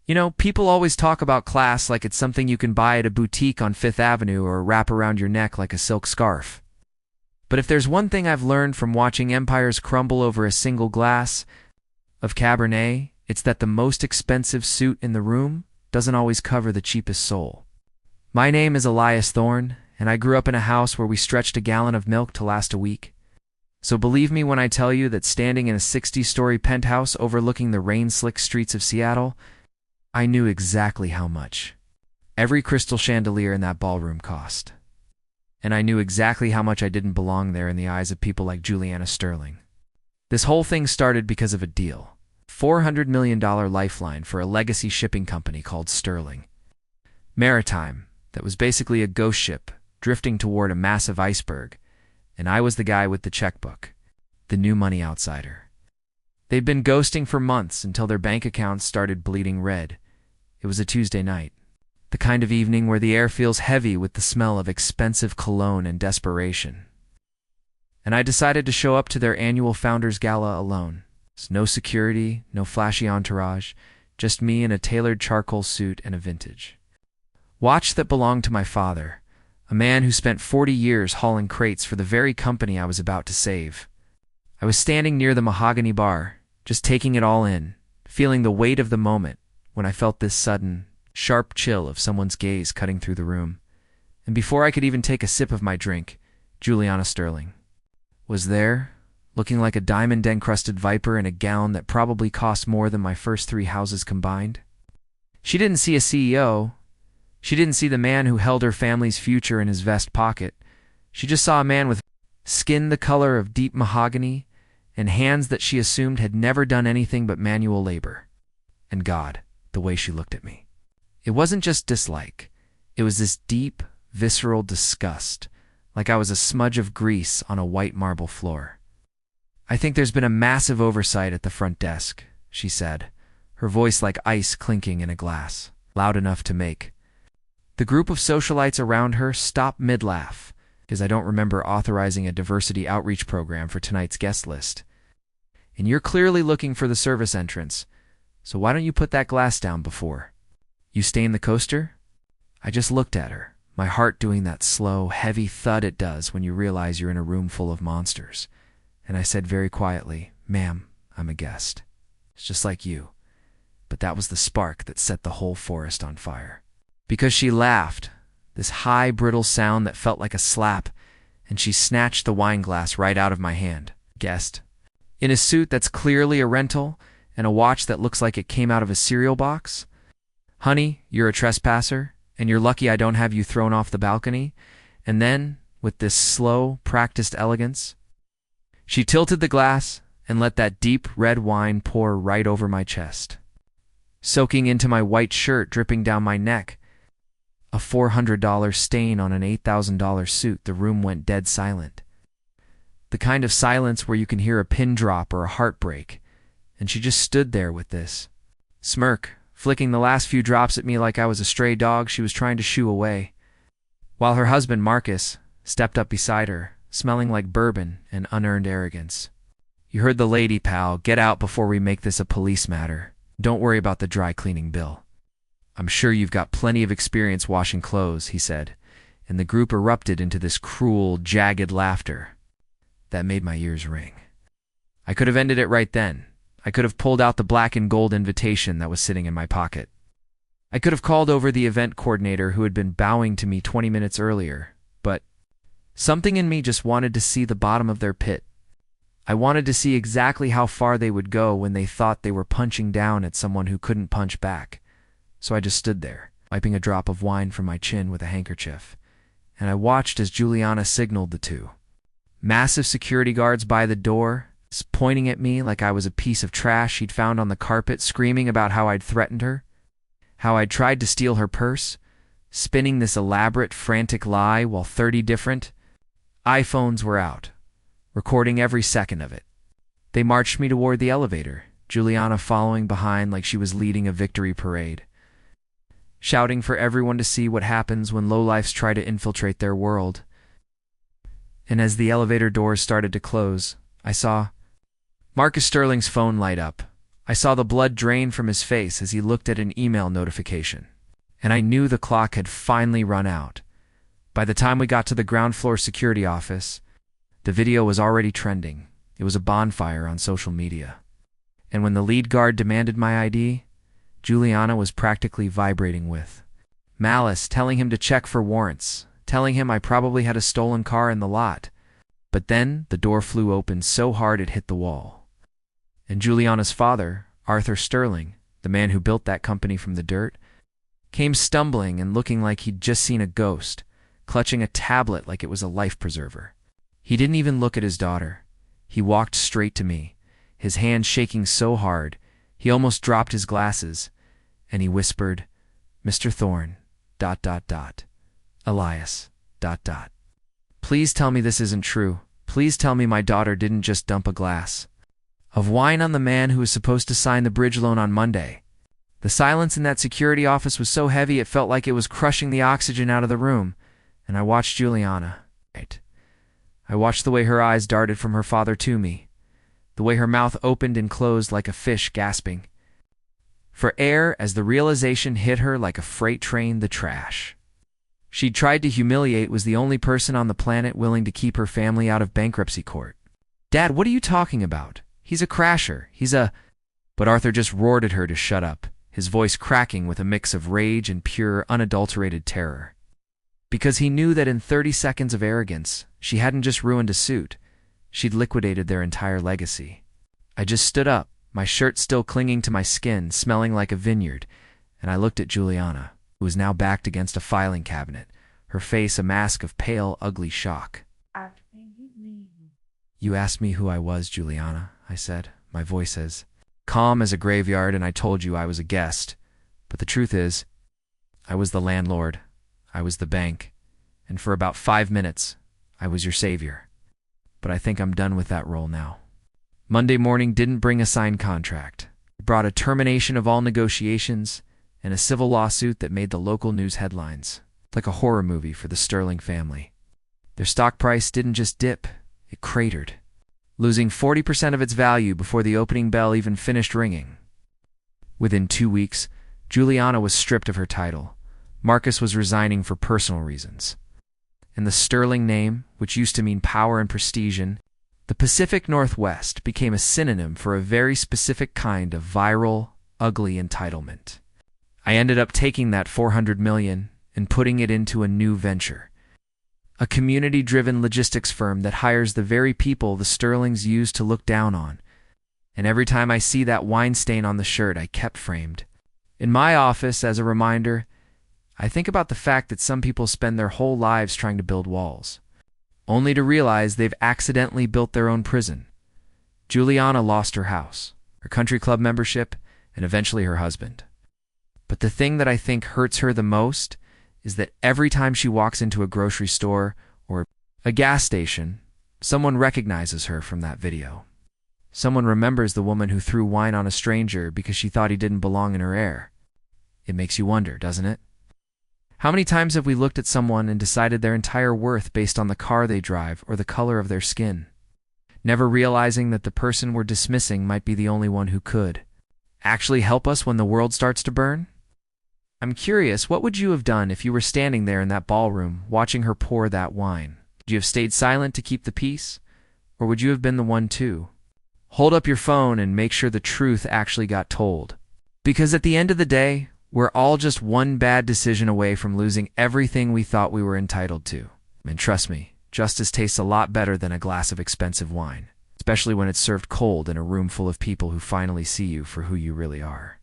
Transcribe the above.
You know, people always talk about class like it's something you can buy at a boutique on Fifth Avenue or wrap around your neck like a silk scarf. But if there's one thing I've learned from watching empires crumble over a single glass of Cabernet, it's that the most expensive suit in the room doesn't always cover the cheapest soul. My name is Elias Thorne, and I grew up in a house where we stretched a gallon of milk to last a week. So believe me when I tell you that standing in a 60-story penthouse overlooking the rain-slick streets of Seattle, I knew exactly how much every crystal chandelier in that ballroom cost. And I knew exactly how much I didn't belong there in the eyes of people like Juliana Sterling. This whole thing started because of a deal. $400 million lifeline for a legacy shipping company called Sterling Maritime that was basically a ghost ship drifting toward a massive iceberg, and I was the guy with the checkbook, the new money outsider. They'd been ghosting for months until their bank accounts started bleeding red. It was a Tuesday night, the kind of evening where the air feels heavy with the smell of expensive cologne and desperation. And I decided to show up to their annual Founders Gala alone. No security, no flashy entourage, just me in a tailored charcoal suit and a vintage watch that belonged to my father, a man who spent 40 years hauling crates for the very company I was about to save. I was standing near the mahogany bar, just taking it all in, feeling the weight of the moment, when I felt this sudden, sharp chill of someone's gaze cutting through the room. And before I could even take a sip of my drink, Juliana Sterling was there, looking like a diamond-encrusted viper in a gown that probably cost more than my first 3 houses combined. She didn't see a CEO. She didn't see the man who held her family's future in his vest pocket. She just saw a man with skin the color of deep mahogany and hands that she assumed had never done anything but manual labor. And God, the way she looked at me. It wasn't just dislike. It was this deep, visceral disgust, like I was a smudge of grease on a white marble floor. "I think there's been a massive oversight at the front desk," she said, her voice like ice clinking in a glass, loud enough to make the group of socialites around her stop mid-laugh, because I don't remember authorizing a diversity outreach program for tonight's guest list. "And you're clearly looking for the service entrance, so why don't you put that glass down before you stain the coaster?" I just looked at her, my heart doing that slow, heavy thud it does when you realize you're in a room full of monsters. And I said very quietly, "Ma'am, I'm a guest. It's just like you." But that was the spark that set the whole forest on fire. Because she laughed, this high, brittle sound that felt like a slap, and she snatched the wine glass right out of my hand. "Guest? In a suit that's clearly a rental, and a watch that looks like it came out of a cereal box? Honey, you're a trespasser, and you're lucky I don't have you thrown off the balcony." And then, with this slow, practiced elegance, she tilted the glass and let that deep red wine pour right over my chest, soaking into my white shirt dripping down my neck. A $400 stain on an $8,000 suit. The room went dead silent. The kind of silence where you can hear a pin drop or a heartbreak. And she just stood there with this smirk, flicking the last few drops at me like I was a stray dog she was trying to shoo away, while her husband, Marcus, stepped up beside her, smelling like bourbon and unearned arrogance. "You heard the lady, pal. Get out before we make this a police matter. Don't worry about the dry cleaning bill. I'm sure you've got plenty of experience washing clothes," he said, and the group erupted into this cruel, jagged laughter that made my ears ring. I could have ended it right then. I could have pulled out the black and gold invitation that was sitting in my pocket. I could have called over the event coordinator who had been bowing to me 20 minutes earlier, but something in me just wanted to see the bottom of their pit. I wanted to see exactly how far they would go when they thought they were punching down at someone who couldn't punch back. So I just stood there, wiping a drop of wine from my chin with a handkerchief, and I watched as Juliana signaled the 2 massive security guards by the door, pointing at me like I was a piece of trash she'd found on the carpet, screaming about how I'd threatened her, how I'd tried to steal her purse, spinning this elaborate, frantic lie while 30 different iPhones were out, recording every second of it. They marched me toward the elevator, Juliana following behind like she was leading a victory parade, shouting for everyone to see what happens when lowlifes try to infiltrate their world. And as the elevator doors started to close, I saw Marcus Sterling's phone light up, I saw the blood drain from his face as he looked at an email notification, and I knew the clock had finally run out. By the time we got to the ground floor security office, the video was already trending. It was a bonfire on social media. And when the lead guard demanded my ID, Juliana was practically vibrating with malice, telling him to check for warrants, telling him I probably had a stolen car in the lot. But then the door flew open so hard it hit the wall. And Juliana's father, Arthur Sterling, the man who built that company from the dirt, came stumbling and looking like he'd just seen a ghost, clutching a tablet like it was a life preserver. He didn't even look at his daughter. He walked straight to me, his hand shaking so hard, he almost dropped his glasses, and he whispered, "Mr. Thorne, ... Elias, ... Please tell me this isn't true. Please tell me my daughter didn't just dump a glass of wine on the man who was supposed to sign the bridge loan on Monday." The silence in that security office was so heavy it felt like it was crushing the oxygen out of the room, and I watched Juliana. I watched the way her eyes darted from her father to me, the way her mouth opened and closed like a fish gasping for air as the realization hit her like a freight train, the trash she'd tried to humiliate was the only person on the planet willing to keep her family out of bankruptcy court. "Dad, what are you talking about? He's a crasher. He's a—" But Arthur just roared at her to shut up, his voice cracking with a mix of rage and pure, unadulterated terror. Because he knew that in 30 seconds of arrogance, she hadn't just ruined a suit, she'd liquidated their entire legacy. I just stood up, my shirt still clinging to my skin, smelling like a vineyard, and I looked at Juliana, who was now backed against a filing cabinet, her face a mask of pale, ugly shock. "You asked me who I was, Juliana," I said, my voice as calm as a graveyard, "and I told you I was a guest. But the truth is, I was the landlord, I was the bank, and for about 5 minutes, I was your savior. But I think I'm done with that role now." Monday morning didn't bring a signed contract. It brought a termination of all negotiations and a civil lawsuit that made the local news headlines, like a horror movie for the Sterling family. Their stock price didn't just dip, it cratered, losing 40% of its value before the opening bell even finished ringing. Within 2 weeks, Juliana was stripped of her title. Marcus was resigning for personal reasons. And the Sterling name, which used to mean power and prestige in the Pacific Northwest, became a synonym for a very specific kind of viral, ugly entitlement. I ended up taking that $400 million and putting it into a new venture, a community-driven logistics firm that hires the very people the Sterlings used to look down on. And every time I see that wine stain on the shirt I kept framed in my office as a reminder, I think about the fact that some people spend their whole lives trying to build walls, only to realize they've accidentally built their own prison. Juliana lost her house, her country club membership, and eventually her husband. But the thing that I think hurts her the most is that every time she walks into a grocery store or a gas station, someone recognizes her from that video. Someone remembers the woman who threw wine on a stranger because she thought he didn't belong in her air. It makes you wonder, doesn't it? How many times have we looked at someone and decided their entire worth based on the car they drive or the color of their skin, never realizing that the person we're dismissing might be the only one who could actually help us when the world starts to burn? I'm curious, what would you have done if you were standing there in that ballroom watching her pour that wine? Would you have stayed silent to keep the peace? Or would you have been the one to hold up your phone and make sure the truth actually got told? Because at the end of the day, we're all just one bad decision away from losing everything we thought we were entitled to. And trust me, justice tastes a lot better than a glass of expensive wine, especially when it's served cold in a room full of people who finally see you for who you really are.